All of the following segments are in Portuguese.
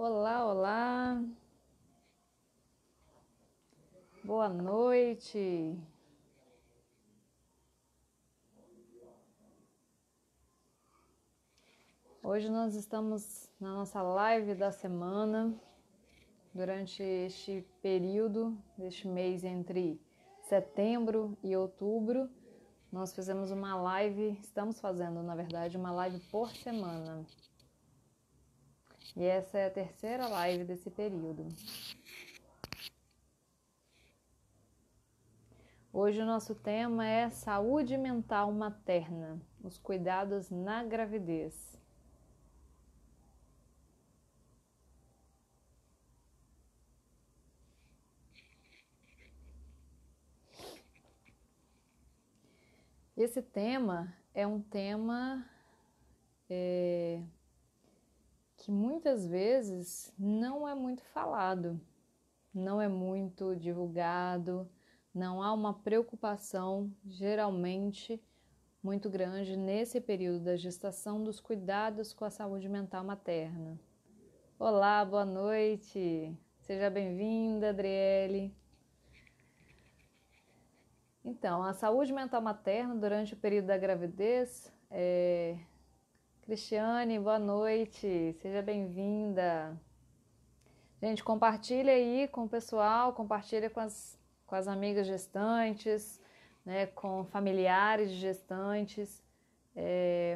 Olá, olá, boa noite. Hoje nós estamos na nossa live da semana, durante este período, deste mês entre setembro e outubro. Nós fizemos uma live, estamos fazendo, na verdade, uma live por semana. E essa é a terceira live desse período. Hoje o nosso tema é saúde mental materna, os cuidados na gravidez. Esse tema é um tema que muitas vezes não é muito falado, não é muito divulgado, não há uma preocupação geralmente muito grande nesse período da gestação dos cuidados com a saúde mental materna. Olá, boa noite, seja bem-vinda, Adriele. Então, a saúde mental materna durante o período da gravidez Cristiane, boa noite, seja bem-vinda. Gente, compartilha aí com o pessoal, compartilha com as amigas gestantes, né, com familiares de gestantes,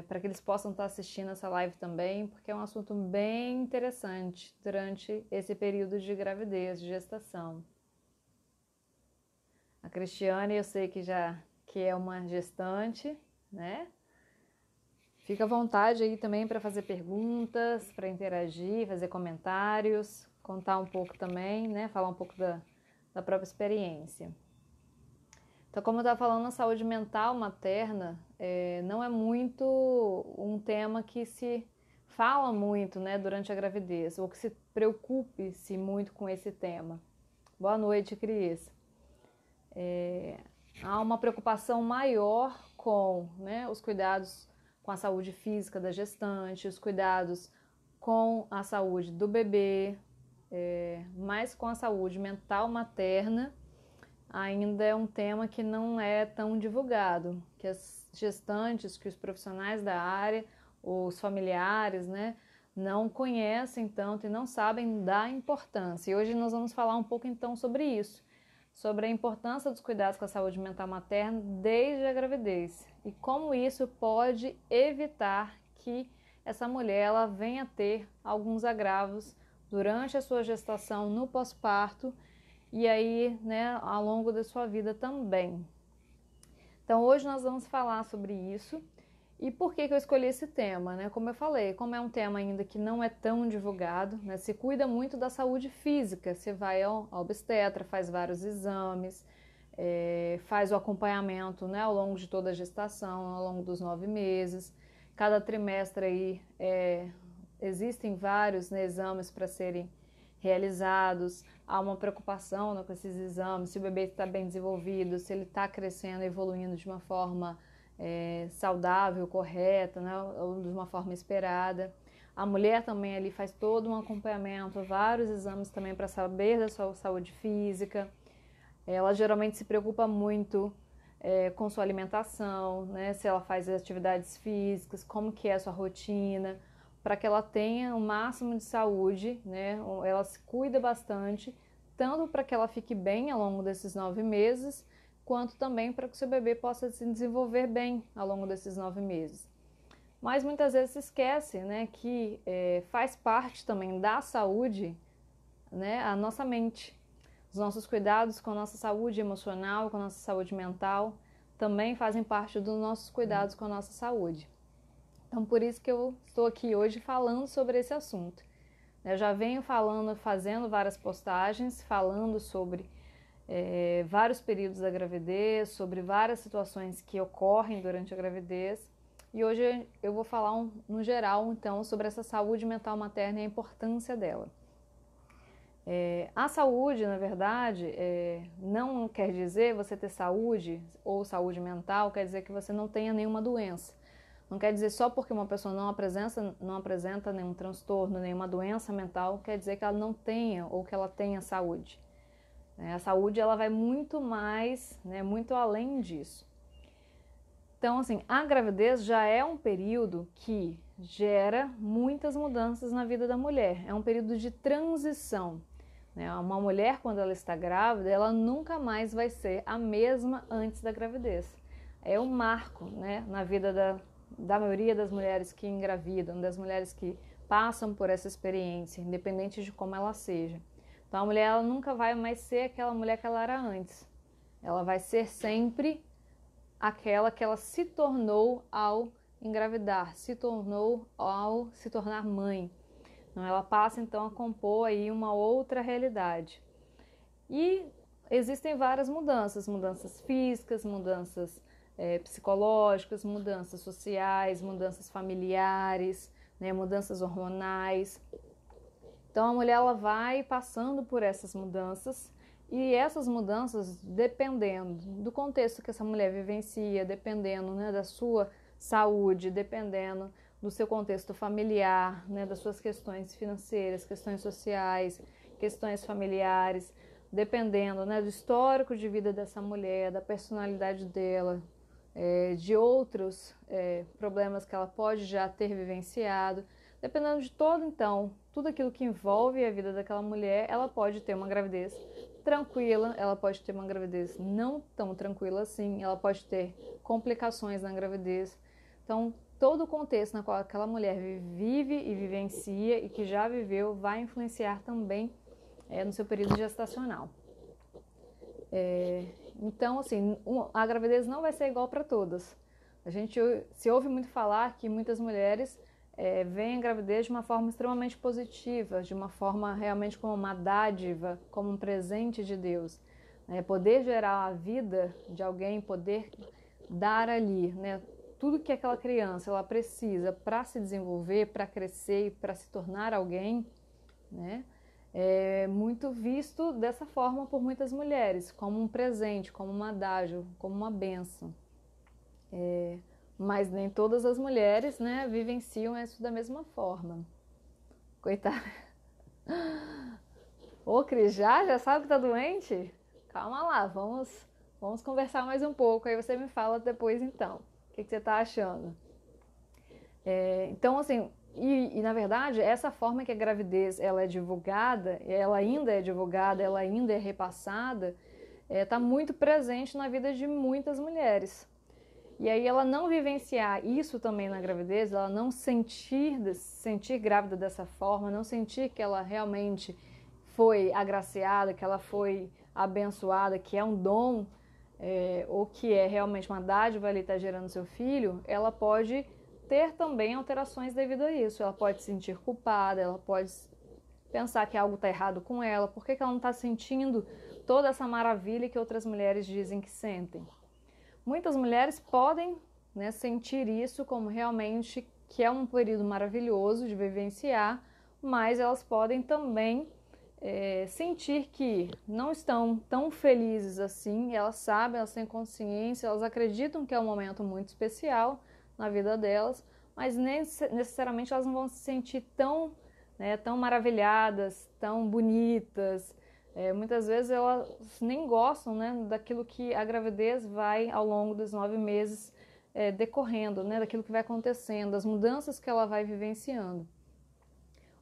para que eles possam estar assistindo essa live também, porque é um assunto bem interessante durante esse período de gravidez, de gestação. A Cristiane, eu sei que é uma gestante, né? Fica à vontade aí também para fazer perguntas, para interagir, fazer comentários, contar um pouco também, né? Falar um pouco da própria experiência. Então, como eu estava falando, a saúde mental materna não é muito um tema que se fala muito, né, durante a gravidez, ou que se preocupe-se muito com esse tema. Boa noite, Cris. Há uma preocupação maior com, né, os cuidados com a saúde física da gestante, os cuidados com a saúde do bebê, mas com a saúde mental materna ainda é um tema que não é tão divulgado, que as gestantes, que os profissionais da área, os familiares, né, não conhecem tanto e não sabem da importância. E hoje nós vamos falar um pouco então sobre isso, sobre a importância dos cuidados com a saúde mental materna desde a gravidez e como isso pode evitar que essa mulher ela venha a ter alguns agravos durante a sua gestação, no pós-parto e aí, né, ao longo da sua vida também. Então hoje nós vamos falar sobre isso. E por que eu escolhi esse tema, né? Como eu falei, como é um tema ainda que não é tão divulgado, né? Se cuida muito da saúde física, você vai ao obstetra, faz vários exames, faz o acompanhamento, né, ao longo de toda a gestação, ao longo dos 9 meses. Cada trimestre aí existem vários, né, exames para serem realizados. Há uma preocupação, né, com esses exames, se o bebê está bem desenvolvido, se ele está crescendo, evoluindo de uma forma saudável, correta, né, ou de uma forma esperada. A mulher também ali faz todo um acompanhamento, vários exames também para saber da sua saúde física. Ela geralmente se preocupa muito com sua alimentação, né, se ela faz atividades físicas, como que é a sua rotina, para que ela tenha o máximo de saúde, né, ela se cuida bastante, tanto para que ela fique bem ao longo desses 9 meses, quanto também para que o seu bebê possa se desenvolver bem ao longo desses 9 meses. Mas muitas vezes se esquece, né, que faz parte também da saúde, né, a nossa mente. Os nossos cuidados com a nossa saúde emocional, com a nossa saúde mental, também fazem parte dos nossos cuidados com a nossa saúde. Então, por isso que eu estou aqui hoje falando sobre esse assunto. Eu já venho fazendo várias postagens, falando sobre vários períodos da gravidez, sobre várias situações que ocorrem durante a gravidez. E hoje eu vou falar no geral, então, sobre essa saúde mental materna e a importância dela. A saúde, na verdade, não quer dizer você ter saúde ou saúde mental, quer dizer que você não tenha nenhuma doença. Não quer dizer só porque uma pessoa não apresenta nenhum transtorno, nenhuma doença mental, quer dizer que ela não tenha ou que ela tenha saúde. A saúde ela vai muito mais, né, muito além disso. Então, assim, a gravidez já é um período que gera muitas mudanças na vida da mulher. É um período de transição. Uma mulher, quando ela está grávida, ela nunca mais vai ser a mesma antes da gravidez. É um marco, né, na vida da maioria das mulheres que engravidam, das mulheres que passam por essa experiência, independente de como ela seja. Então a mulher ela nunca vai mais ser aquela mulher que ela era antes. Ela vai ser sempre aquela que ela se tornou ao engravidar, se tornou ao se tornar mãe. Ela passa então a compor aí uma outra realidade. E existem várias mudanças, mudanças físicas, mudanças psicológicas, mudanças sociais, mudanças familiares, né, mudanças hormonais. Então a mulher ela vai passando por essas mudanças e essas mudanças, dependendo do contexto que essa mulher vivencia, dependendo, né, da sua saúde, dependendo do seu contexto familiar, né, das suas questões financeiras, questões sociais, questões familiares, dependendo, né, do histórico de vida dessa mulher, da personalidade dela, de outros problemas que ela pode já ter vivenciado, dependendo de tudo aquilo que envolve a vida daquela mulher, ela pode ter uma gravidez tranquila, ela pode ter uma gravidez não tão tranquila assim, ela pode ter complicações na gravidez. Então, todo o contexto na qual aquela mulher vive e vivencia e que já viveu vai influenciar também no seu período gestacional. Então, assim, a gravidez não vai ser igual para todas. A gente se ouve muito falar que muitas mulheres veem a gravidez de uma forma extremamente positiva, de uma forma realmente como uma dádiva, como um presente de Deus. Poder gerar a vida de alguém, poder dar ali, né, tudo que aquela criança ela precisa para se desenvolver, para crescer e para se tornar alguém, né, é muito visto dessa forma por muitas mulheres, como um presente, como uma dádiva, como uma bênção. Mas nem todas as mulheres, né, vivenciam isso da mesma forma. Coitada. Ô, Cris, já sabe que tá doente? Calma lá, vamos conversar mais um pouco, aí você me fala depois então. O que você tá achando? Então, assim, na verdade, essa forma que a gravidez ela é divulgada, ela ainda é divulgada, ela ainda é repassada, está muito presente na vida de muitas mulheres. E aí ela não vivenciar isso também na gravidez, ela não sentir grávida dessa forma, não sentir que ela realmente foi agraciada, que ela foi abençoada, que é um dom, ou que é realmente uma dádiva ali estar gerando seu filho, ela pode ter também alterações devido a isso. Ela pode se sentir culpada, ela pode pensar que algo está errado com ela, por que ela não está sentindo toda essa maravilha que outras mulheres dizem que sentem. Muitas mulheres podem, né, sentir isso como realmente que é um período maravilhoso de vivenciar, mas elas podem também sentir que não estão tão felizes assim, elas sabem, elas têm consciência, elas acreditam que é um momento muito especial na vida delas, mas necessariamente elas não vão se sentir tão maravilhadas, tão bonitas. Muitas vezes elas nem gostam, né, daquilo que a gravidez vai ao longo dos 9 meses decorrendo, né, daquilo que vai acontecendo, das mudanças que ela vai vivenciando.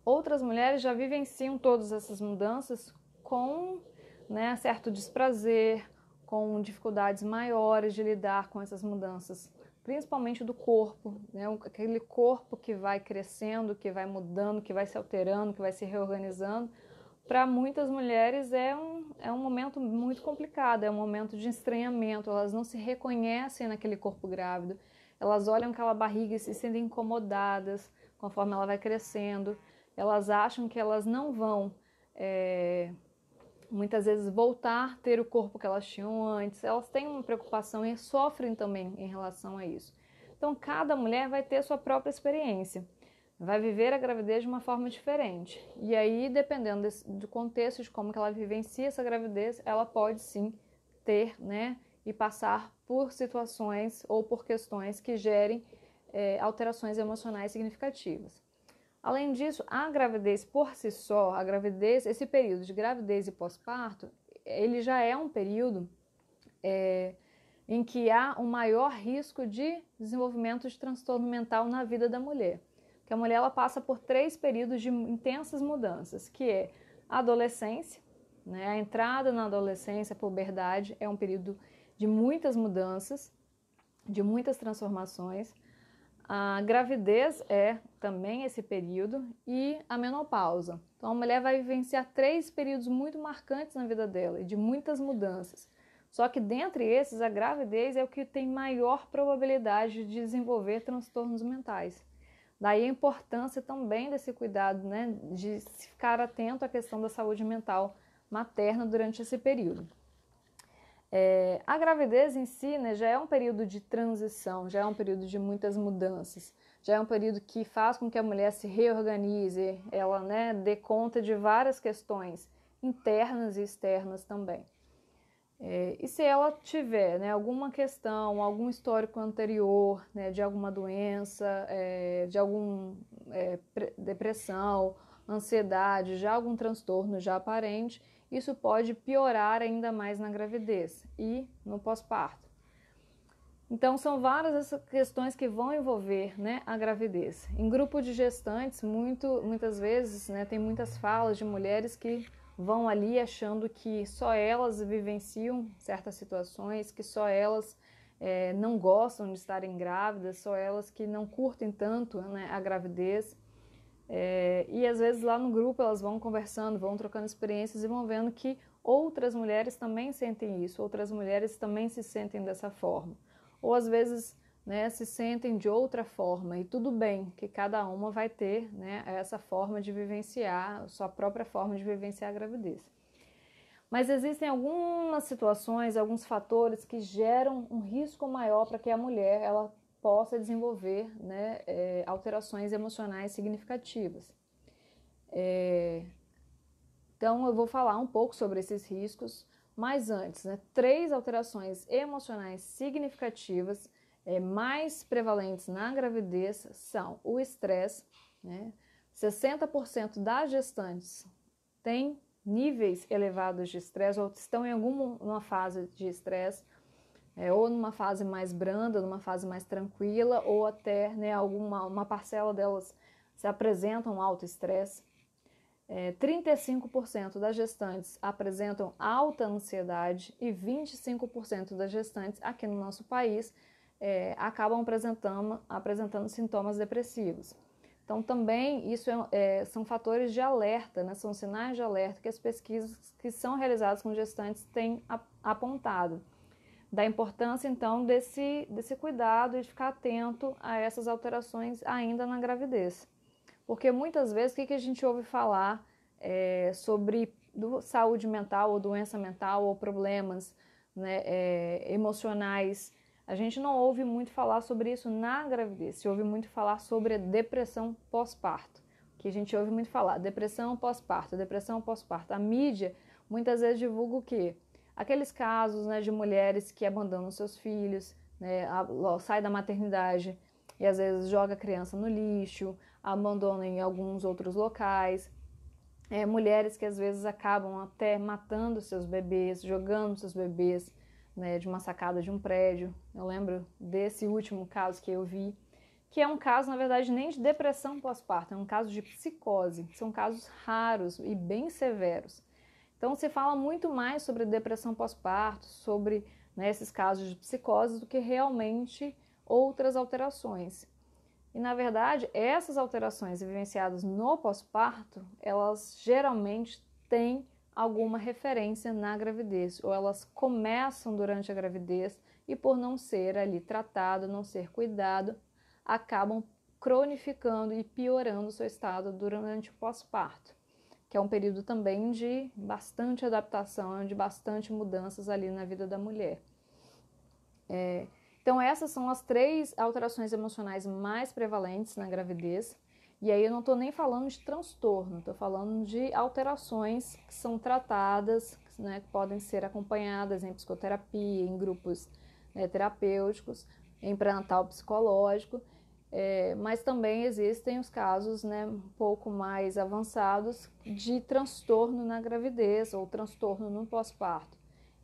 Outras mulheres já vivenciam todas essas mudanças com, né, certo desprazer, com dificuldades maiores de lidar com essas mudanças, principalmente do corpo, né, aquele corpo que vai crescendo, que vai mudando, que vai se alterando, que vai se reorganizando. Para muitas mulheres é um momento muito complicado, é um momento de estranhamento, elas não se reconhecem naquele corpo grávido, elas olham aquela barriga e se sentem incomodadas conforme ela vai crescendo, elas acham que elas não vão, muitas vezes, voltar a ter o corpo que elas tinham antes, elas têm uma preocupação e sofrem também em relação a isso. Então, cada mulher vai ter sua própria experiência. Vai viver a gravidez de uma forma diferente. E aí, dependendo do contexto, de como que ela vivencia essa gravidez, ela pode sim ter, né, e passar por situações ou por questões que gerem alterações emocionais significativas. Além disso, a gravidez por si só, esse período de gravidez e pós-parto, ele já é um período em que há um maior risco de desenvolvimento de transtorno mental na vida da mulher. Porque a mulher ela passa por 3 períodos de intensas mudanças, que é a adolescência, né? A entrada na adolescência, a puberdade, é um período de muitas mudanças, de muitas transformações. A gravidez é também esse período e a menopausa. Então a mulher vai vivenciar 3 períodos muito marcantes na vida dela e de muitas mudanças. Só que dentre esses, a gravidez é o que tem maior probabilidade de desenvolver transtornos mentais. Daí a importância também desse cuidado, né, de ficar atento à questão da saúde mental materna durante esse período. A gravidez em si, né, já é um período de transição, já é um período de muitas mudanças, já é um período que faz com que a mulher se reorganize, ela, né, dê conta de várias questões internas e externas também. E se ela tiver, né, alguma questão, algum histórico anterior, né, de alguma doença, de alguma depressão, ansiedade, já algum transtorno já aparente, isso pode piorar ainda mais na gravidez e no pós-parto. Então, são várias essas questões que vão envolver, né, a gravidez. Em grupo de gestantes, muitas vezes, né, tem muitas falas de mulheres que vão ali achando que só elas vivenciam certas situações, que só elas não gostam de estarem grávidas, só elas que não curtem tanto, né, a gravidez. E às vezes lá no grupo elas vão conversando, vão trocando experiências e vão vendo que outras mulheres também sentem isso, outras mulheres também se sentem dessa forma. Ou às vezes, né, se sentem de outra forma, e tudo bem, que cada uma vai ter, né, essa forma de vivenciar, sua própria forma de vivenciar a gravidez. Mas existem algumas situações, alguns fatores que geram um risco maior para que a mulher ela possa desenvolver, né, alterações emocionais significativas. Então eu vou falar um pouco sobre esses riscos, mas antes, né, 3 alterações emocionais significativas mais prevalentes na gravidez são o estresse, né? 60% das gestantes têm níveis elevados de estresse ou estão em alguma fase de estresse, ou numa fase mais branda, numa fase mais tranquila, ou até, né, uma parcela delas se apresentam alto estresse. 35% das gestantes apresentam alta ansiedade e 25% das gestantes aqui no nosso país acabam apresentando sintomas depressivos. Então também isso são fatores de alerta, né? São sinais de alerta que as pesquisas que são realizadas com gestantes têm apontado. Da importância então desse cuidado e de ficar atento a essas alterações ainda na gravidez. Porque muitas vezes o que a gente ouve falar sobre saúde mental ou doença mental ou problemas, né, emocionais, a gente não ouve muito falar sobre isso na gravidez, se ouve muito falar sobre a depressão pós-parto, que a gente ouve muito falar, depressão pós-parto, depressão pós-parto. A mídia muitas vezes divulga o quê? Aqueles casos, né, de mulheres que abandonam seus filhos, né, sai da maternidade e às vezes joga a criança no lixo, abandona em alguns outros locais. Mulheres que às vezes acabam até matando seus bebês, jogando seus bebês, né, de uma sacada de um prédio. Eu lembro desse último caso que eu vi, que é um caso, na verdade, nem de depressão pós-parto, é um caso de psicose. São casos raros e bem severos. Então se fala muito mais sobre depressão pós-parto, sobre, né, esses casos de psicose do que realmente outras alterações. E, na verdade, essas alterações vivenciadas no pós-parto, elas geralmente têm alguma referência na gravidez, ou elas começam durante a gravidez e, por não ser ali tratado, não ser cuidado, acabam cronificando e piorando o seu estado durante o pós-parto, que é um período também de bastante adaptação, de bastante mudanças ali na vida da mulher. Então essas são as 3 alterações emocionais mais prevalentes na gravidez, e aí eu não estou nem falando de transtorno, estou falando de alterações que são tratadas, né, que podem ser acompanhadas em psicoterapia, em grupos, né, terapêuticos, em pré-natal psicológico, Mas também existem os casos, né, um pouco mais avançados de transtorno na gravidez ou transtorno no pós-parto.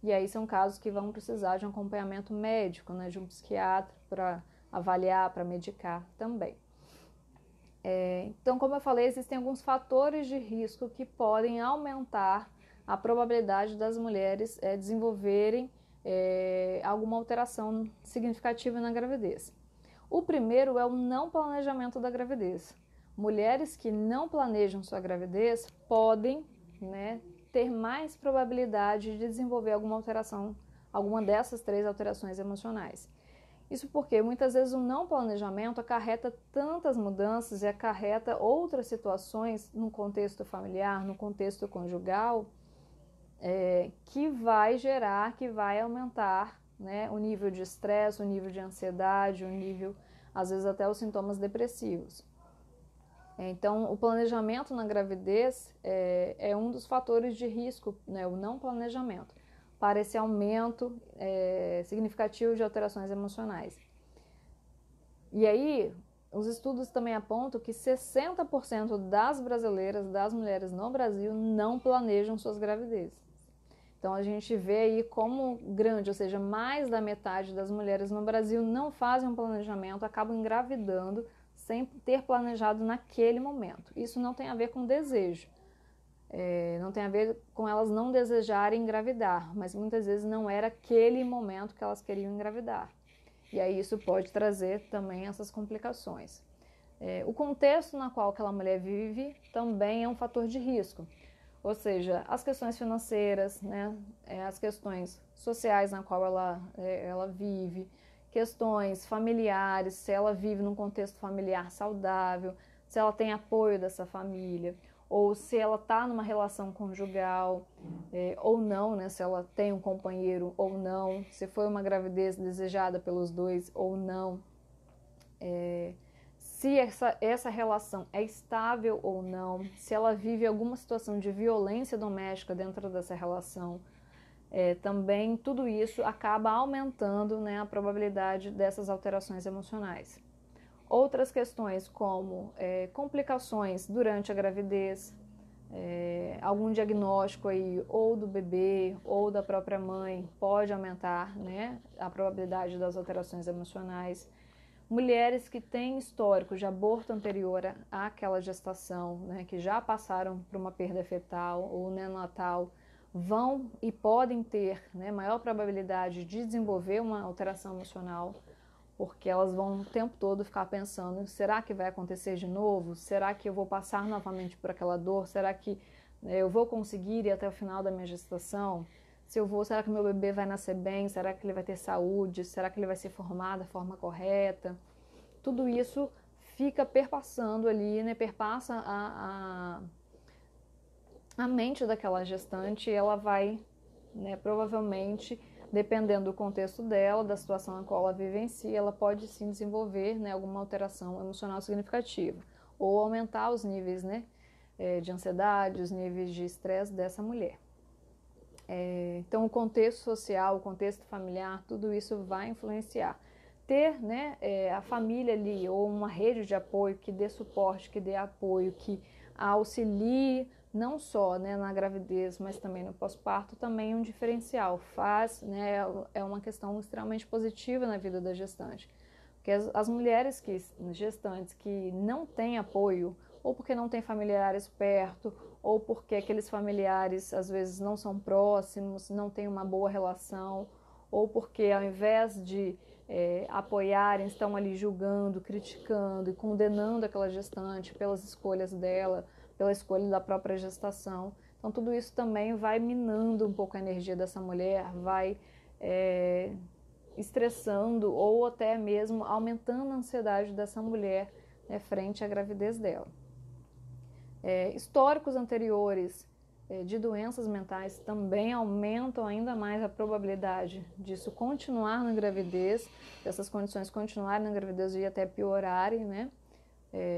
E aí são casos que vão precisar de um acompanhamento médico, né, de um psiquiatra para avaliar, para medicar também. Então, como eu falei, existem alguns fatores de risco que podem aumentar a probabilidade das mulheres desenvolverem alguma alteração significativa na gravidez. O primeiro é o não planejamento da gravidez. Mulheres que não planejam sua gravidez podem, né, ter mais probabilidade de desenvolver alguma alteração, alguma dessas 3 alterações emocionais. Isso porque muitas vezes o não planejamento acarreta tantas mudanças e acarreta outras situações no contexto familiar, no contexto conjugal, que vai aumentar, né, o nível de estresse, o nível de ansiedade, o nível, às vezes até os sintomas depressivos. Então, o planejamento na gravidez é um dos fatores de risco, né, o não planejamento, para esse aumento significativo de alterações emocionais. E aí, os estudos também apontam que 60% das brasileiras, das mulheres no Brasil, não planejam suas gravidezes. Então, a gente vê aí como grande, ou seja, mais da metade das mulheres no Brasil não fazem um planejamento, acabam engravidando sem ter planejado naquele momento. Isso não tem a ver com desejo, não tem a ver com elas não desejarem engravidar, mas muitas vezes não era aquele momento que elas queriam engravidar. E aí isso pode trazer também essas complicações. O contexto na qual aquela mulher vive também é um fator de risco. Ou seja, as questões financeiras, né, as questões sociais na qual ela vive, questões familiares, se ela vive num contexto familiar saudável, se ela tem apoio dessa família, ou se ela está numa relação conjugal ou não, né, se ela tem um companheiro ou não, se foi uma gravidez desejada pelos dois ou não. Se essa relação é estável ou não, se ela vive alguma situação de violência doméstica dentro dessa relação, também tudo isso acaba aumentando, né, a probabilidade dessas alterações emocionais. Outras questões como complicações durante a gravidez, algum diagnóstico aí ou do bebê ou da própria mãe pode aumentar, né, a probabilidade das alterações emocionais. Mulheres que têm histórico de aborto anterior àquela gestação, né, que já passaram por uma perda fetal ou neonatal, vão e podem ter, né, maior probabilidade de desenvolver uma alteração emocional, porque elas vão o tempo todo ficar pensando, será que vai acontecer de novo? Será que eu vou passar novamente por aquela dor? Será que eu vou conseguir ir até o final da minha gestação? Se eu vou, será que meu bebê vai nascer bem? Será que ele vai ter saúde? Será que ele vai ser formado da forma correta? Tudo isso fica perpassando ali, né? Perpassa a mente daquela gestante e ela vai, né, provavelmente, dependendo do contexto dela, da situação na qual ela vivencia, ela pode sim desenvolver, né, alguma alteração emocional significativa ou aumentar os níveis, né, de ansiedade, os níveis de estresse dessa mulher. Então, o contexto social, o contexto familiar, tudo isso vai influenciar. Ter, né, a família ali ou uma rede de apoio que dê suporte, que dê apoio, que auxilie não só, né, na gravidez, mas também no pós-parto, também é um diferencial. Né, é uma questão extremamente positiva na vida da gestante. Porque as mulheres gestantes que não têm apoio, ou porque não têm familiares perto, ou porque aqueles familiares às vezes não são próximos, não têm uma boa relação, ou porque ao invés de apoiarem, estão ali julgando, criticando e condenando aquela gestante pelas escolhas dela, pela escolha da própria gestação. Então tudo isso também vai minando um pouco a energia dessa mulher, vai estressando ou até mesmo aumentando a ansiedade dessa mulher, né, frente à gravidez dela. Históricos anteriores de doenças mentais também aumentam ainda mais a probabilidade disso continuar na gravidez, dessas condições continuarem na gravidez e até piorarem, né,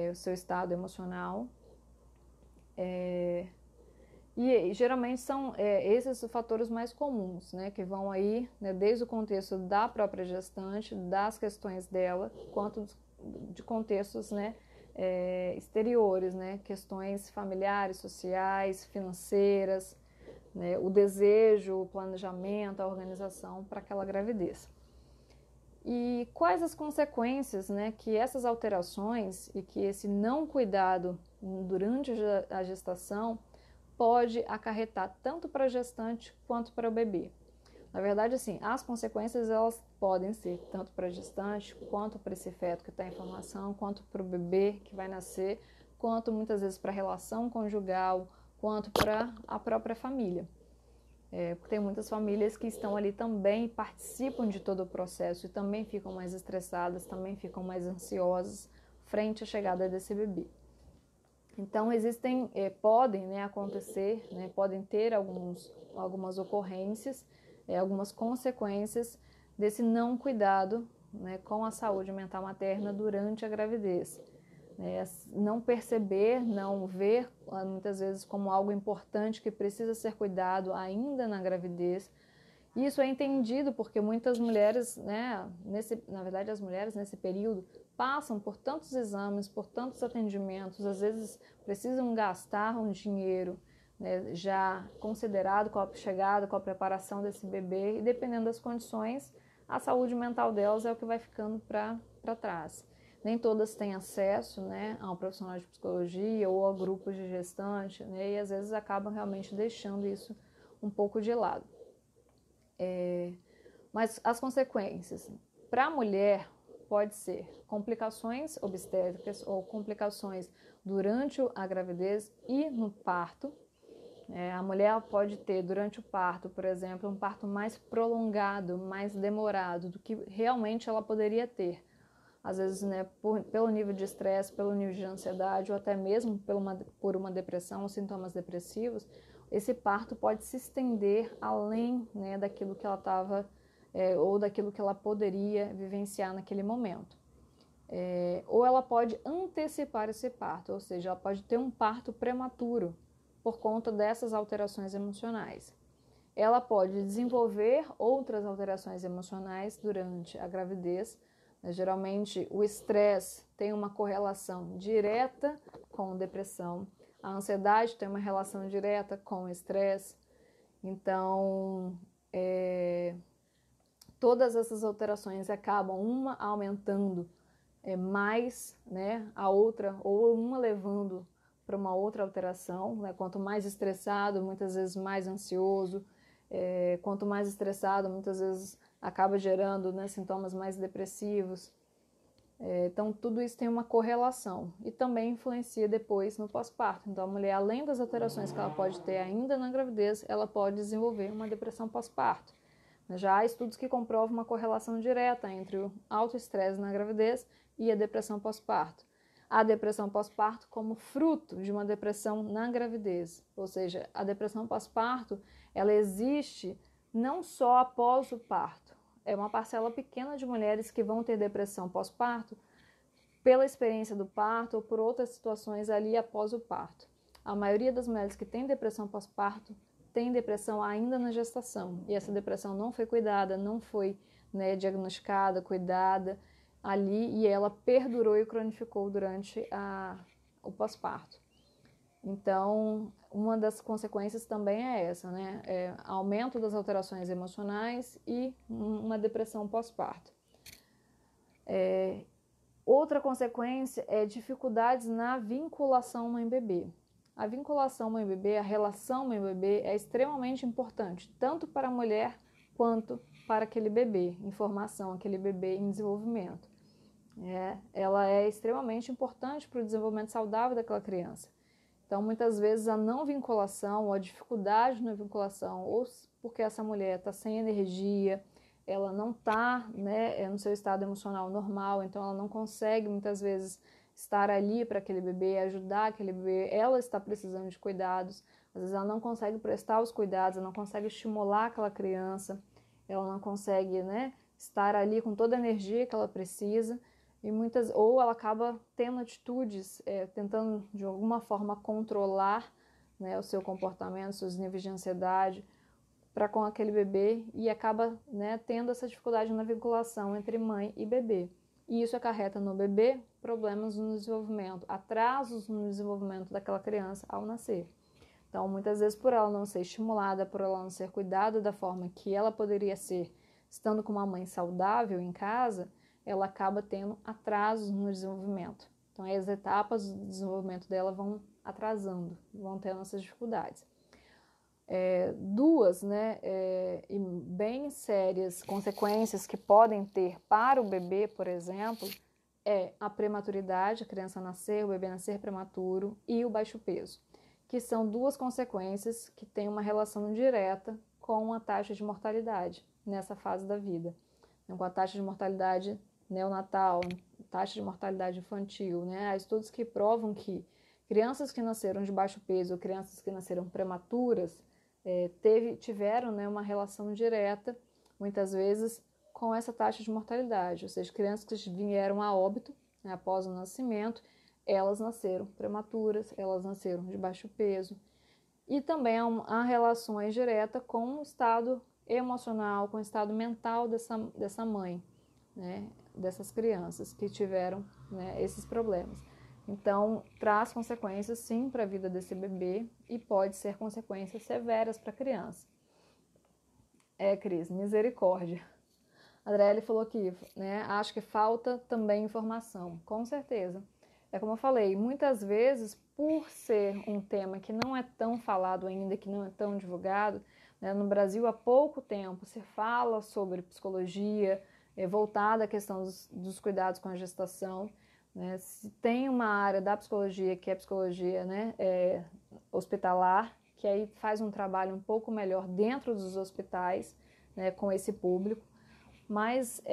o seu estado emocional. E geralmente são esses os fatores mais comuns, né, que vão aí, né, desde o contexto da própria gestante, das questões dela, quanto de contextos, né, exteriores, né, questões familiares, sociais, financeiras, né, o desejo, o planejamento, a organização para aquela gravidez. E quais as consequências, né, que essas alterações e que esse não cuidado durante a gestação pode acarretar tanto para a gestante quanto para o bebê? Na verdade, assim, as consequências elas podem ser tanto para a gestante, quanto para esse feto que está em formação, quanto para o bebê que vai nascer, quanto muitas vezes para a relação conjugal, quanto para a própria família. Porque tem muitas famílias que estão ali também, participam de todo o processo e também ficam mais estressadas, também ficam mais ansiosas frente à chegada desse bebê. Então, podem, né, acontecer, né, podem ter algumas ocorrências, algumas consequências desse não cuidado, né, com a saúde mental materna durante a gravidez. Não perceber, não ver, muitas vezes, como algo importante que precisa ser cuidado ainda na gravidez. Isso é entendido porque muitas mulheres, né, na verdade as mulheres nesse período passam por tantos exames, por tantos atendimentos, às vezes precisam gastar um dinheiro, né, já considerado com a chegada, com a preparação desse bebê, e dependendo das condições, a saúde mental delas é o que vai ficando para trás. Nem todas têm acesso, né, a um profissional de psicologia ou a grupos de gestante, né, e às vezes acabam realmente deixando isso um pouco de lado. Mas as consequências para a mulher pode ser complicações obstétricas ou complicações durante a gravidez e no parto. A mulher pode ter durante o parto, por exemplo, um parto mais prolongado, mais demorado do que realmente ela poderia ter. Às vezes, né, pelo nível de estresse, pelo nível de ansiedade ou até mesmo por uma depressão ou sintomas depressivos, esse parto pode se estender além, né, daquilo que ela estava ou daquilo que ela poderia vivenciar naquele momento. Ou ela pode antecipar esse parto, ou seja, ela pode ter um parto prematuro por conta dessas alterações emocionais. Ela pode desenvolver outras alterações emocionais durante a gravidez. Geralmente, o estresse tem uma correlação direta com depressão. A ansiedade tem uma relação direta com o estresse. Então, todas essas alterações acabam uma aumentando mais, né, a outra, ou uma levando para uma outra alteração, né? Quanto mais estressado, muitas vezes mais ansioso. Quanto mais estressado, muitas vezes acaba gerando, né, sintomas mais depressivos. Então, tudo isso tem uma correlação e também influencia depois no pós-parto. Então, a mulher, além das alterações que ela pode ter ainda na gravidez, ela pode desenvolver uma depressão pós-parto. Já há estudos que comprovam uma correlação direta entre o alto estresse na gravidez e a depressão pós-parto. A depressão pós-parto como fruto de uma depressão na gravidez, ou seja, a depressão pós-parto, ela existe não só após o parto. É uma parcela pequena de mulheres que vão ter depressão pós-parto pela experiência do parto ou por outras situações ali após o parto. A maioria das mulheres que tem depressão pós-parto tem depressão ainda na gestação, e essa depressão não foi cuidada, não foi, né, diagnosticada, cuidada ali, e ela perdurou e cronificou durante o pós-parto. Então, uma das consequências também é essa, né? Aumento das alterações emocionais e uma depressão pós-parto. Outra consequência é dificuldades na vinculação mãe-bebê. A vinculação mãe-bebê, a relação mãe-bebê é extremamente importante, tanto para a mulher quanto para aquele bebê em formação, aquele bebê em desenvolvimento. Ela é extremamente importante para o desenvolvimento saudável daquela criança. Então, muitas vezes, a não vinculação ou a dificuldade na vinculação, ou porque essa mulher está sem energia, ela não está, né, no seu estado emocional normal, então ela não consegue, muitas vezes, estar ali para aquele bebê, ajudar aquele bebê, ela está precisando de cuidados, às vezes ela não consegue prestar os cuidados, ela não consegue estimular aquela criança, ela não consegue, né, estar ali com toda a energia que ela precisa, ou ela acaba tendo atitudes, tentando de alguma forma controlar, né, o seu comportamento, seus níveis de ansiedade para com aquele bebê e acaba, né, tendo essa dificuldade na vinculação entre mãe e bebê. e isso acarreta no bebê problemas no desenvolvimento, atrasos no desenvolvimento daquela criança ao nascer. Então, muitas vezes, por ela não ser estimulada, por ela não ser cuidada da forma que ela poderia ser, estando com uma mãe saudável em casa, ela acaba tendo atrasos no desenvolvimento. Então, as etapas do desenvolvimento dela vão atrasando, vão tendo essas dificuldades. Duas, né, e bem sérias consequências que podem ter para o bebê, por exemplo, é a prematuridade, a criança nascer, o bebê nascer prematuro, e o baixo peso, que são duas consequências que têm uma relação direta com a taxa de mortalidade nessa fase da vida. Então, com a taxa de mortalidade neonatal, taxa de mortalidade infantil, né? Há estudos que provam que crianças que nasceram de baixo peso ou crianças que nasceram prematuras tiveram, né, uma relação direta, muitas vezes, com essa taxa de mortalidade, ou seja, crianças que vieram a óbito, né, após o nascimento, elas nasceram prematuras, elas nasceram de baixo peso. E também há relações diretas com o estado emocional, com o estado mental dessa mãe, né, dessas crianças que tiveram, né, esses problemas. Então, traz consequências, sim, para a vida desse bebê e pode ser consequências severas para a criança. Cris, misericórdia. A Adriele falou que, né, acho que falta também informação. Com certeza. É como eu falei, muitas vezes, por ser um tema que não é tão falado ainda, que não é tão divulgado, né, no Brasil há pouco tempo se fala sobre psicologia, voltada à questão dos cuidados com a gestação, né, se tem uma área da psicologia, que é a psicologia, né, hospitalar, que aí faz um trabalho um pouco melhor dentro dos hospitais, né, com esse público, mas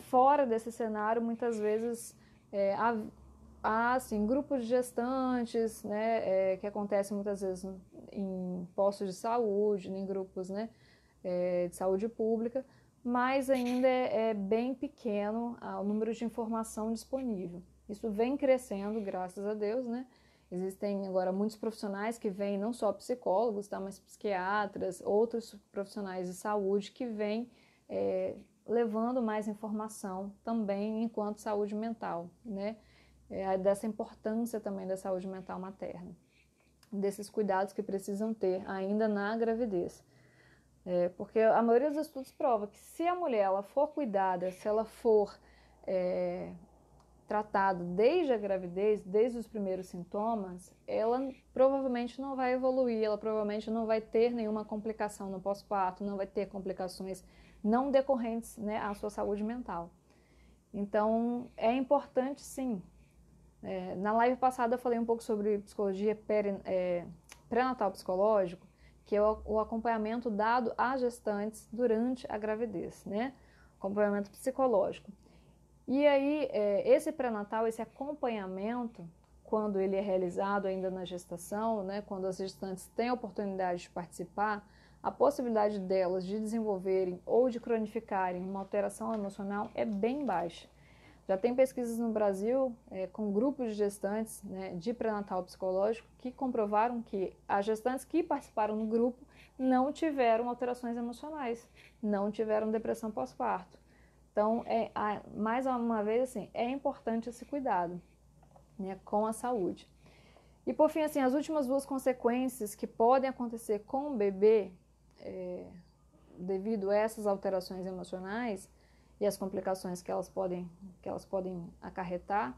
fora desse cenário, muitas vezes há assim, grupos de gestantes, né, que acontecem muitas vezes em postos de saúde, em grupos, né, de saúde pública, mas ainda é bem pequeno o número de informação disponível. Isso vem crescendo, graças a Deus, né? Existem agora muitos profissionais que vêm, não só psicólogos, tá, mas psiquiatras, outros profissionais de saúde que vêm levando mais informação também enquanto saúde mental, né? Dessa importância também da saúde mental materna, desses cuidados que precisam ter ainda na gravidez. Porque a maioria dos estudos prova que se a mulher ela for cuidada, se ela for tratada desde a gravidez, desde os primeiros sintomas, ela provavelmente não vai evoluir, ela provavelmente não vai ter nenhuma complicação no pós-parto, não vai ter complicações não decorrentes, né, à sua saúde mental. Então, é importante sim. Na live passada eu falei um pouco sobre psicologia pré-natal psicológico, que é o acompanhamento dado a gestantes durante a gravidez, né? Acompanhamento psicológico. E aí, esse pré-natal, esse acompanhamento, quando ele é realizado ainda na gestação, né, quando as gestantes têm a oportunidade de participar, a possibilidade delas de desenvolverem ou de cronificarem uma alteração emocional é bem baixa. Já tem pesquisas no Brasil com grupos de gestantes, né, de pré-natal psicológico que comprovaram que as gestantes que participaram do grupo não tiveram alterações emocionais, não tiveram depressão pós-parto. Então, mais uma vez, assim, é importante esse cuidado, né, com a saúde. E, por fim, assim, as últimas duas consequências que podem acontecer com o bebê devido a essas alterações emocionais e as complicações que elas podem acarretar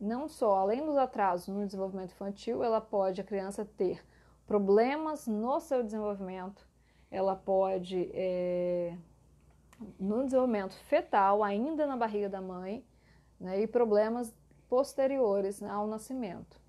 não só, além dos atrasos no desenvolvimento infantil, a criança ter problemas no seu desenvolvimento, ela pode, no desenvolvimento fetal, ainda na barriga da mãe, né, e problemas posteriores, né, ao nascimento.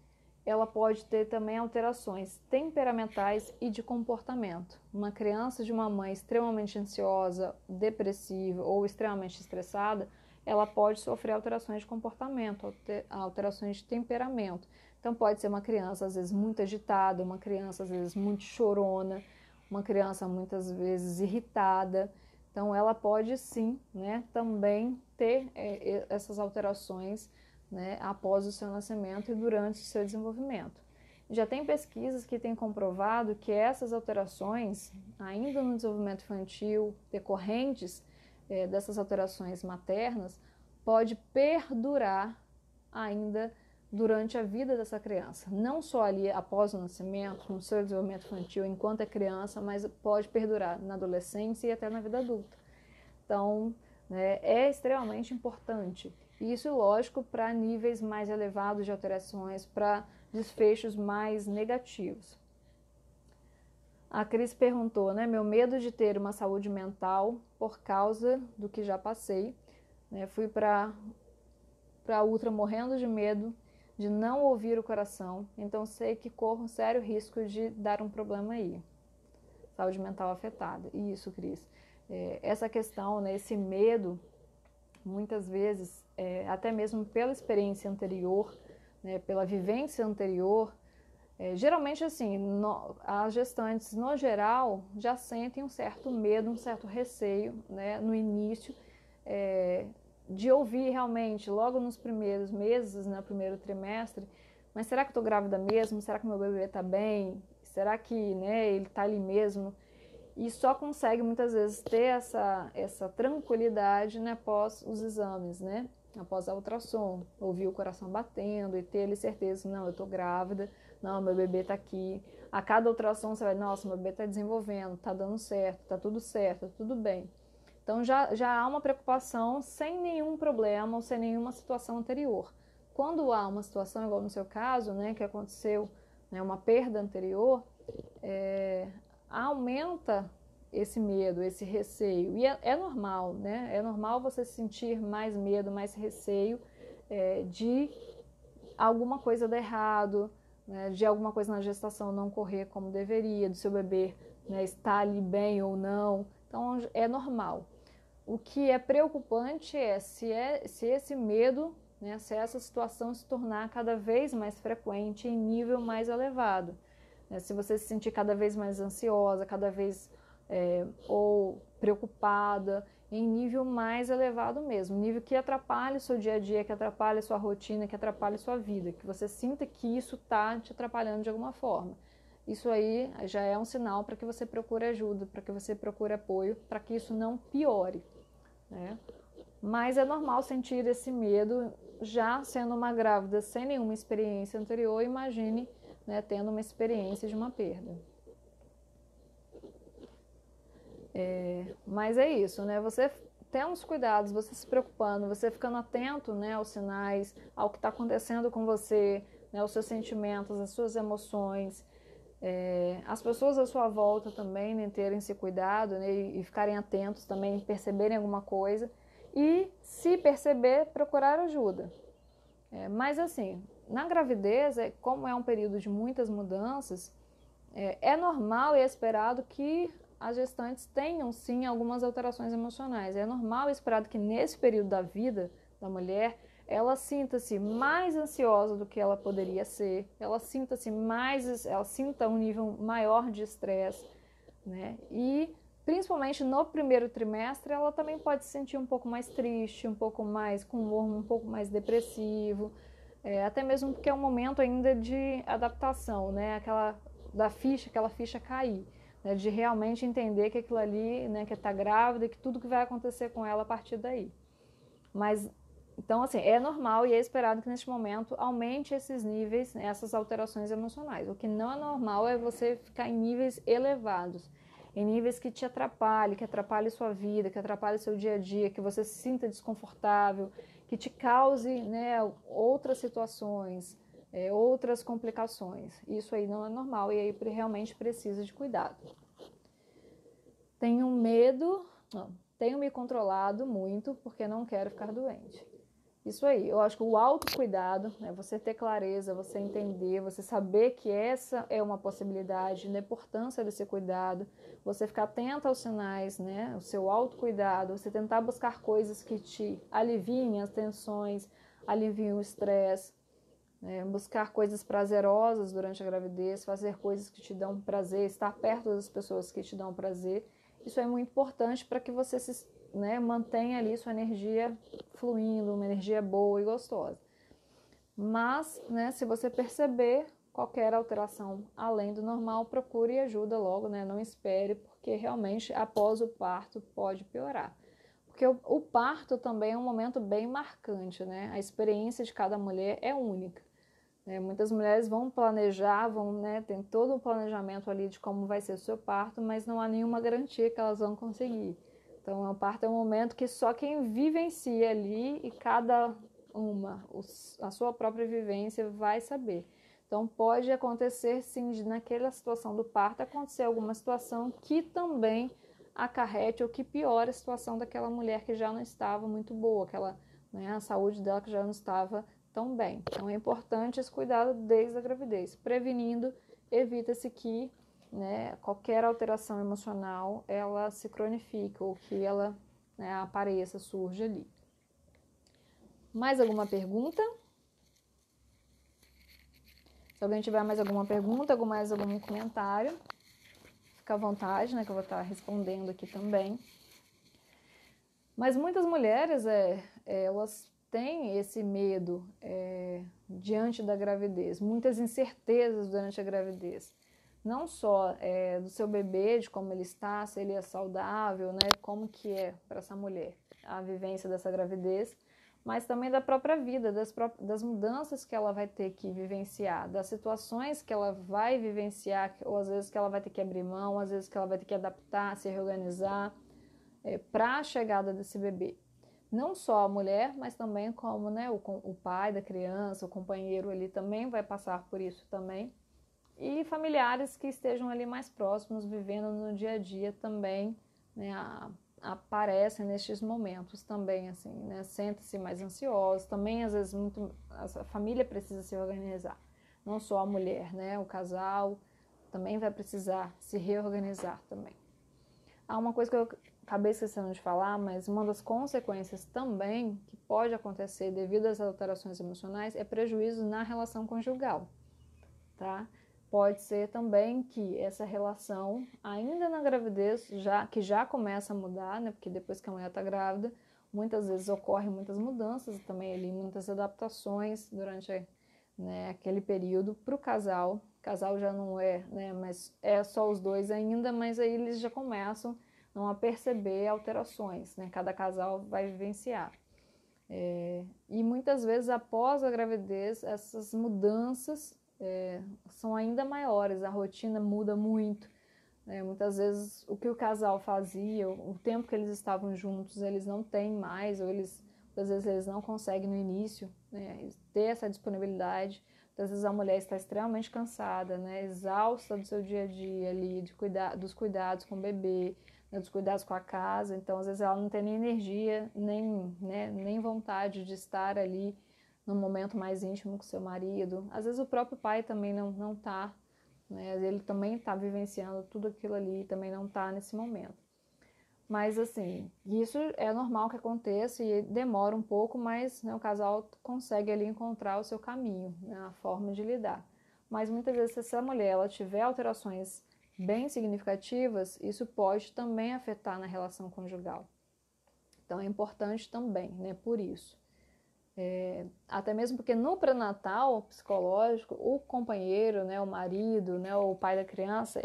Ela pode ter também alterações temperamentais e de comportamento. Uma criança de uma mãe extremamente ansiosa, depressiva ou extremamente estressada, ela pode sofrer alterações de comportamento, alterações de temperamento. Então pode ser uma criança às vezes muito agitada, uma criança às vezes muito chorona, uma criança muitas vezes irritada. Então ela pode sim, né, também ter essas alterações, né, após o seu nascimento e durante o seu desenvolvimento. Já tem pesquisas que têm comprovado que essas alterações, ainda no desenvolvimento infantil, decorrentes dessas alterações maternas, pode perdurar ainda durante a vida dessa criança. Não só ali após o nascimento, no seu desenvolvimento infantil, enquanto é criança, mas pode perdurar na adolescência e até na vida adulta. Então, né, é extremamente importante. Isso, lógico, para níveis mais elevados de alterações, para desfechos mais negativos. A Cris perguntou, né, meu medo de ter uma saúde mental por causa do que já passei. Né, fui para a ultra morrendo de medo de não ouvir o coração, então sei que corro um sério risco de dar um problema aí. Saúde mental afetada. Isso, Cris. Essa questão, né, esse medo, muitas vezes, até mesmo pela experiência anterior, né, pela vivência anterior, geralmente assim, as gestantes no geral já sentem um certo medo, um certo receio, né, no início, de ouvir realmente logo nos primeiros meses, no primeiro trimestre, mas será que eu estou grávida mesmo? Será que meu bebê está bem? Será que, né, ele está ali mesmo? E só consegue muitas vezes ter essa tranquilidade, né, após os exames, né? Após a ultrassom, ouvir o coração batendo e ter ali certeza, não, eu estou grávida, não, meu bebê está aqui. A cada ultrassom você vai, nossa, meu bebê está desenvolvendo, está dando certo, está tudo bem. Então já há uma preocupação sem nenhum problema ou sem nenhuma situação anterior. Quando há uma situação, igual no seu caso, né, que aconteceu, né, uma perda anterior, aumenta esse medo, esse receio. E é normal, né? É normal você sentir mais medo, mais receio de alguma coisa dar errado, né, de alguma coisa na gestação não correr como deveria, do seu bebê, né, estar ali bem ou não. Então é normal. O que é preocupante é se esse medo, né, se essa situação se tornar cada vez mais frequente em nível mais elevado. Né, se você se sentir cada vez mais ansiosa, cada vez ou preocupada, em nível mais elevado mesmo, nível que atrapalhe o seu dia a dia, que atrapalhe a sua rotina, que atrapalhe a sua vida, que você sinta que isso está te atrapalhando de alguma forma. Isso aí já é um sinal para que você procure ajuda, para que você procure apoio, para que isso não piore. Né? Mas é normal sentir esse medo já sendo uma grávida sem nenhuma experiência anterior, imagine, né, tendo uma experiência de uma perda. Mas é isso, né? Você tendo os cuidados, você se preocupando, você ficando atento, né, aos sinais, ao que está acontecendo com você, né, aos seus sentimentos, às suas emoções, as pessoas à sua volta também, né, terem esse cuidado, né, e ficarem atentos também, perceberem alguma coisa e, se perceber, procurar ajuda. Mas assim, na gravidez, como é um período de muitas mudanças, é normal e é esperado que as gestantes tenham sim algumas alterações emocionais. É normal e esperado que nesse período da vida da mulher ela sinta-se mais ansiosa do que ela poderia ser, ela sinta um nível maior de estresse, né? E principalmente no primeiro trimestre ela também pode se sentir um pouco mais triste, um pouco mais com humor um pouco mais depressivo, até mesmo porque é um momento ainda de adaptação, né? Aquela ficha cair, né? De realmente entender que aquilo ali, né, que está grávida e que tudo que vai acontecer com ela a partir daí. Mas então, assim, é normal e é esperado que neste momento aumente esses níveis, essas alterações emocionais. O que não é normal é você ficar em níveis elevados, em níveis que te atrapalhem, que atrapalhem sua vida, que atrapalhem seu dia a dia, que você se sinta desconfortável, que te cause, né, outras situações, outras complicações. Isso aí não é normal e aí realmente precisa de cuidado. Tenho me controlado muito porque não quero ficar doente. Isso aí, eu acho que o autocuidado, né, você ter clareza, você entender, você saber que essa é uma possibilidade, da importância desse cuidado, você ficar atento aos sinais, né, o seu autocuidado, você tentar buscar coisas que te aliviem as tensões, aliviem o estresse, né, buscar coisas prazerosas durante a gravidez, fazer coisas que te dão prazer, estar perto das pessoas que te dão prazer. Isso é muito importante para que você mantenha ali sua energia fluindo, uma energia boa e gostosa. Mas, né, se você perceber qualquer alteração além do normal, procure ajuda logo, né? Não espere, porque realmente após o parto pode piorar. Porque o parto também é um momento bem marcante, né? A experiência de cada mulher é única. Muitas mulheres vão planejar, tem todo o planejamento ali de como vai ser o seu parto, mas não há nenhuma garantia que elas vão conseguir. Então, o parto é um momento que só quem vivencia ali e cada uma, a sua própria vivência vai saber. Então, pode acontecer, sim, naquela situação do parto, acontecer alguma situação que também acarrete ou que piore a situação daquela mulher que já não estava muito boa, a saúde dela que já não estava tão bem. Então, é importante esse cuidado desde a gravidez. Prevenindo, evita-se que qualquer alteração emocional ela se cronifique ou que ela apareça, surja ali. Mais alguma pergunta? Se alguém tiver mais alguma pergunta, mais algum comentário, fica à vontade, que eu vou estar respondendo aqui também. Mas muitas mulheres, elas têm esse medo diante da gravidez, muitas incertezas durante a gravidez. Não só do seu bebê, de como ele está, se ele é saudável, como que é para essa mulher a vivência dessa gravidez, mas também da própria vida, das mudanças que ela vai ter que vivenciar, das situações que ela vai vivenciar, ou às vezes que ela vai ter que abrir mão, às vezes que ela vai ter que adaptar, se reorganizar para a chegada desse bebê. Não só a mulher, mas também como o pai da criança, o companheiro ali também vai passar por isso também. E familiares que estejam ali mais próximos, vivendo no dia a dia também, aparecem nestes momentos também, assim, sentem-se mais ansiosos, também às vezes a família precisa se organizar, não só a mulher, o casal também vai precisar se reorganizar também. Há uma coisa que eu acabei esquecendo de falar, mas uma das consequências também que pode acontecer devido às alterações emocionais é prejuízo na relação conjugal, tá? Pode ser também que essa relação, ainda na gravidez, que já começa a mudar, porque depois que a mulher está grávida, muitas vezes ocorrem muitas mudanças também ali, muitas adaptações durante aquele período para o casal. O casal já não mas é só os dois ainda, mas aí eles já começam a perceber alterações, cada casal vai vivenciar. E muitas vezes após a gravidez, essas mudanças são ainda maiores, a rotina muda muito. Muitas vezes o que o casal fazia, o tempo que eles estavam juntos, eles não têm mais, ou às vezes eles não conseguem no início ter essa disponibilidade. Às vezes a mulher está extremamente cansada, exausta do seu dia a dia ali, dos cuidados com o bebê, dos cuidados com a casa, então às vezes ela não tem nem energia, nem vontade de estar ali num momento mais íntimo com seu marido. Às vezes o próprio pai também não está, ele também está vivenciando tudo aquilo ali, também não está nesse momento. Mas assim, isso é normal que aconteça e demora um pouco, mas o casal consegue ali encontrar o seu caminho, a forma de lidar. Mas muitas vezes se essa mulher ela tiver alterações bem significativas, isso pode também afetar na relação conjugal. Então é importante também, por isso. Até mesmo porque no pré-natal psicológico, o companheiro, o marido, o pai da criança,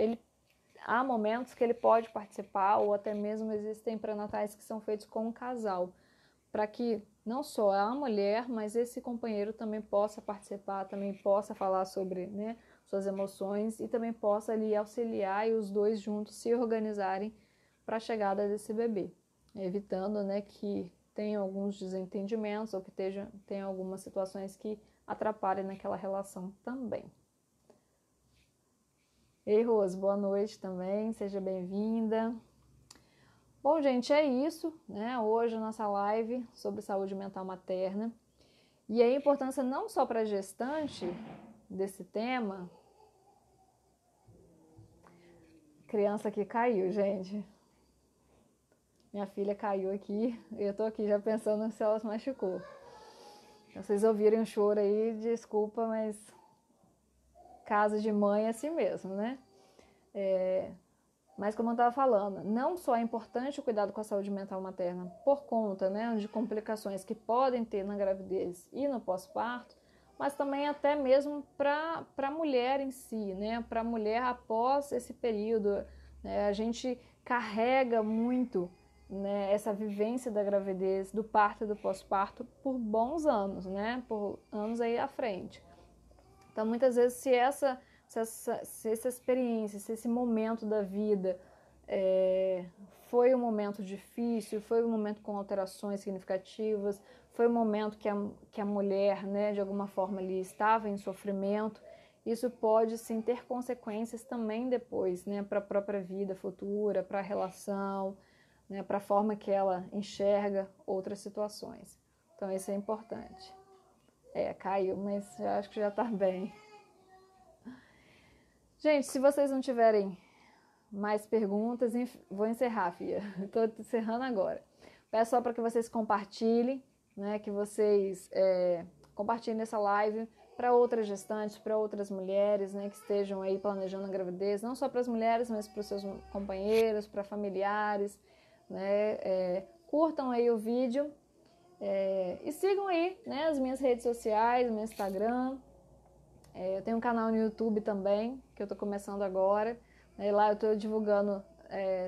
há momentos que ele pode participar, ou até mesmo existem pré-natais que são feitos com um casal, para que não só a mulher, mas esse companheiro também possa participar, também possa falar sobre suas emoções e também possa ali auxiliar e os dois juntos se organizarem para a chegada desse bebê, evitando que tenha alguns desentendimentos ou que tenha algumas situações que atrapalhem naquela relação também. Ei, Rose, boa noite também, seja bem-vinda. Bom, gente, é isso, hoje a nossa live sobre saúde mental materna. E a importância não só para a gestante desse tema. Criança aqui caiu, gente. Minha filha caiu aqui e eu tô aqui já pensando se ela se machucou. Vocês ouvirem o choro aí, desculpa, mas casa de mãe é assim mesmo, Mas como eu estava falando, não só é importante o cuidado com a saúde mental materna por conta de complicações que podem ter na gravidez e no pós-parto, mas também até mesmo para a mulher em si, para a mulher após esse período. A gente carrega muito né, essa vivência da gravidez, do parto e do pós-parto por bons anos, né, por anos aí à frente. Então, muitas vezes, se essa experiência, se esse momento da vida foi um momento difícil, foi um momento com alterações significativas, foi um momento que a mulher, né, de alguma forma ali estava em sofrimento, isso pode sim ter consequências também depois, né, para a própria vida futura, para a relação, né, para a forma que ela enxerga outras situações. Então isso é importante. Caiu, mas eu acho que já está bem. Gente, se vocês não tiverem mais perguntas, vou encerrar, Fia. Estou encerrando agora. Peço só para que vocês compartilhem, né, que vocês compartilhem essa live para outras gestantes, para outras mulheres, né, que estejam aí planejando a gravidez, não só para as mulheres, mas para os seus companheiros, para familiares, né, curtam aí o vídeo e sigam aí, né, as minhas redes sociais, meu Instagram, eu tenho um canal no YouTube também, que eu estou começando agora, né, lá eu estou divulgando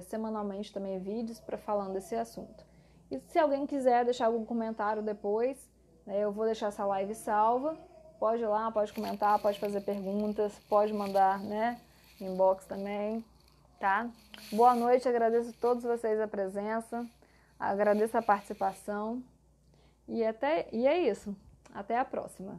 semanalmente também vídeos para falando desse assunto. E se alguém quiser deixar algum comentário depois, né, eu vou deixar essa live salva. Pode ir lá, pode comentar, pode fazer perguntas, pode mandar, né, inbox também, tá? Boa noite, agradeço a todos vocês a presença, agradeço a participação e é isso. Até a próxima.